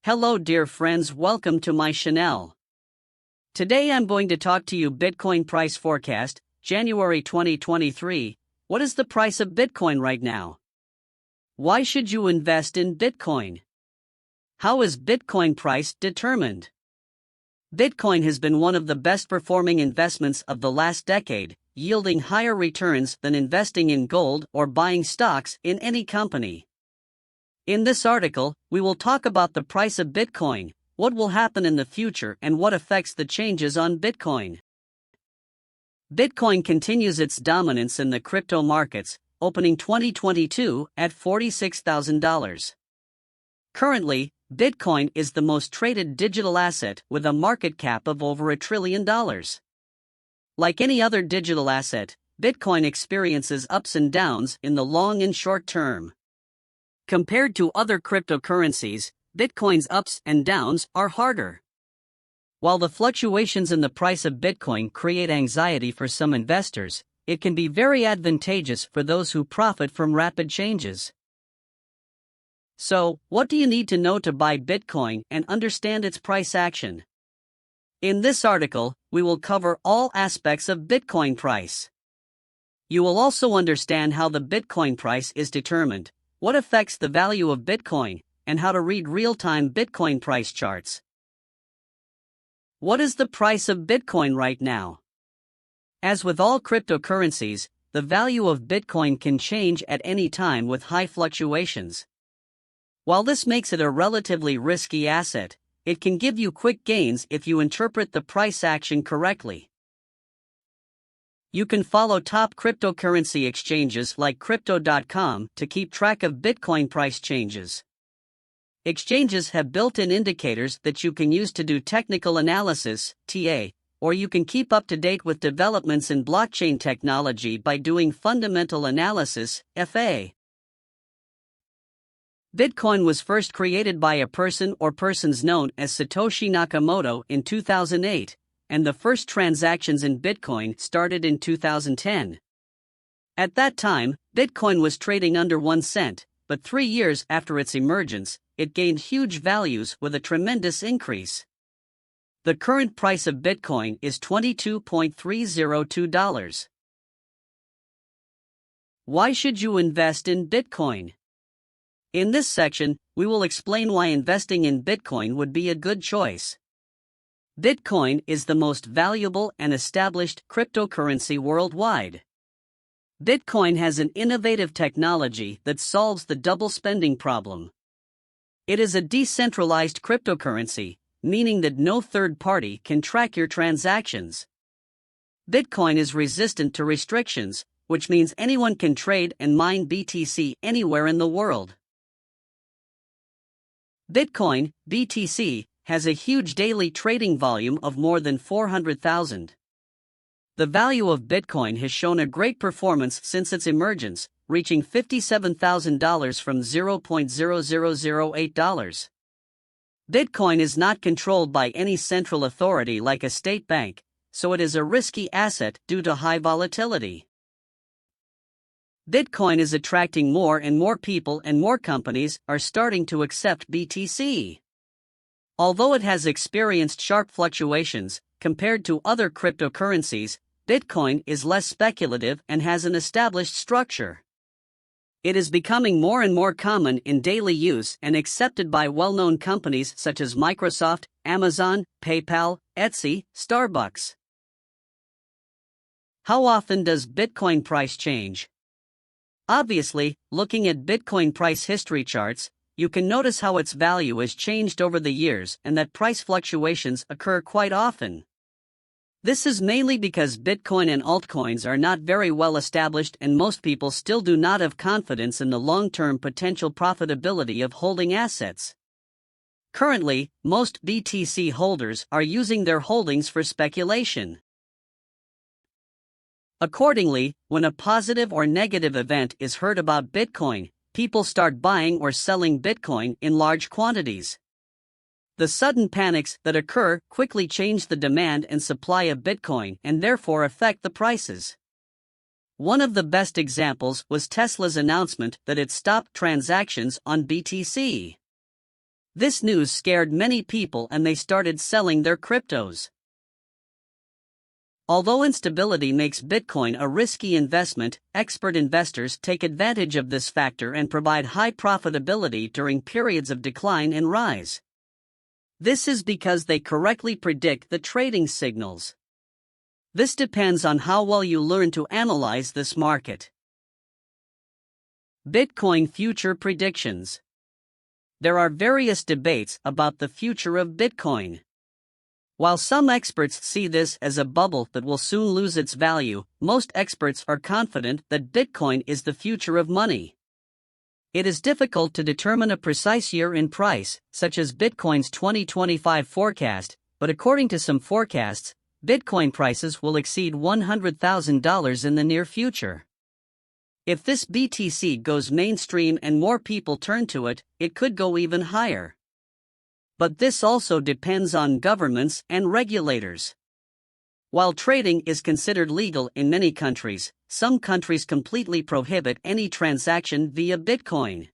Hello dear friends, welcome to my channel. Today I'm going to talk to you Bitcoin price forecast, January 2023. What is the price of Bitcoin right now? Why should you invest in Bitcoin? How is Bitcoin price determined? Bitcoin has been one of the best performing investments of the last decade, yielding higher returns than investing in gold or buying stocks in any company. In this article, we will talk about the price of Bitcoin, what will happen in the future, and what affects the changes on Bitcoin. Bitcoin continues its dominance in the crypto markets, opening 2022 at $46,000. Currently, Bitcoin is the most traded digital asset with a market cap of over $1 trillion. Like any other digital asset, Bitcoin experiences ups and downs in the long and short term. Compared to other cryptocurrencies, Bitcoin's ups and downs are harder. While the fluctuations in the price of Bitcoin create anxiety for some investors, it can be very advantageous for those who profit from rapid changes. So, what do you need to know to buy Bitcoin and understand its price action? In this article, we will cover all aspects of Bitcoin price. You will also understand how the Bitcoin price is determined, what affects the value of Bitcoin, and how to read real-time Bitcoin price charts. What is the price of Bitcoin right now? As with all cryptocurrencies, the value of Bitcoin can change at any time with high fluctuations. While this makes it a relatively risky asset, it can give you quick gains if you interpret the price action correctly. You can follow top cryptocurrency exchanges like crypto.com to keep track of Bitcoin price changes. Exchanges have built-in indicators that you can use to do technical analysis, TA, or you can keep up to date with developments in blockchain technology by doing fundamental analysis, FA. Bitcoin was first created by a person or persons known as Satoshi Nakamoto in 2008. And the first transactions in Bitcoin started in 2010. At that time, Bitcoin was trading under 1 cent, but 3 years after its emergence, it gained huge values with a tremendous increase. The current price of Bitcoin is $22.302. Why should you invest in Bitcoin? In this section, we will explain why investing in Bitcoin would be a good choice. Bitcoin is the most valuable and established cryptocurrency worldwide. Bitcoin has an innovative technology that solves the double spending problem. It is a decentralized cryptocurrency, meaning that no third party can track your transactions. Bitcoin is resistant to restrictions, which means anyone can trade and mine BTC anywhere in the world. Bitcoin, BTC, has a huge daily trading volume of more than 400,000. The value of Bitcoin has shown a great performance since its emergence, reaching $57,000 from $0.0008. Bitcoin is not controlled by any central authority like a state bank, so it is a risky asset due to high volatility. Bitcoin is attracting more and more people, and more companies are starting to accept BTC. Although it has experienced sharp fluctuations, compared to other cryptocurrencies, Bitcoin is less speculative and has an established structure. It is becoming more and more common in daily use and accepted by well-known companies such as Microsoft, Amazon, PayPal, Etsy, Starbucks. How often does Bitcoin price change? Obviously, looking at Bitcoin price history charts, you can notice how its value has changed over the years and that price fluctuations occur quite often. This is mainly because Bitcoin and altcoins are not very well established, and most people still do not have confidence in the long-term potential profitability of holding assets. Currently, most BTC holders are using their holdings for speculation. Accordingly, when a positive or negative event is heard about Bitcoin, people start buying or selling Bitcoin in large quantities. The sudden panics that occur quickly change the demand and supply of Bitcoin and therefore affect the prices. One of the best examples was Tesla's announcement that it stopped transactions on BTC. This news scared many people and they started selling their cryptos. Although instability makes Bitcoin a risky investment, expert investors take advantage of this factor and provide high profitability during periods of decline and rise. This is because they correctly predict the trading signals. This depends on how well you learn to analyze this market. Bitcoin future predictions. There are various debates about the future of Bitcoin. While some experts see this as a bubble that will soon lose its value, most experts are confident that Bitcoin is the future of money. It is difficult to determine a precise year in price, such as Bitcoin's 2025 forecast, but according to some forecasts, Bitcoin prices will exceed $100,000 in the near future. If this BTC goes mainstream and more people turn to it, it could go even higher. But this also depends on governments and regulators. While trading is considered legal in many countries, some countries completely prohibit any transaction via Bitcoin.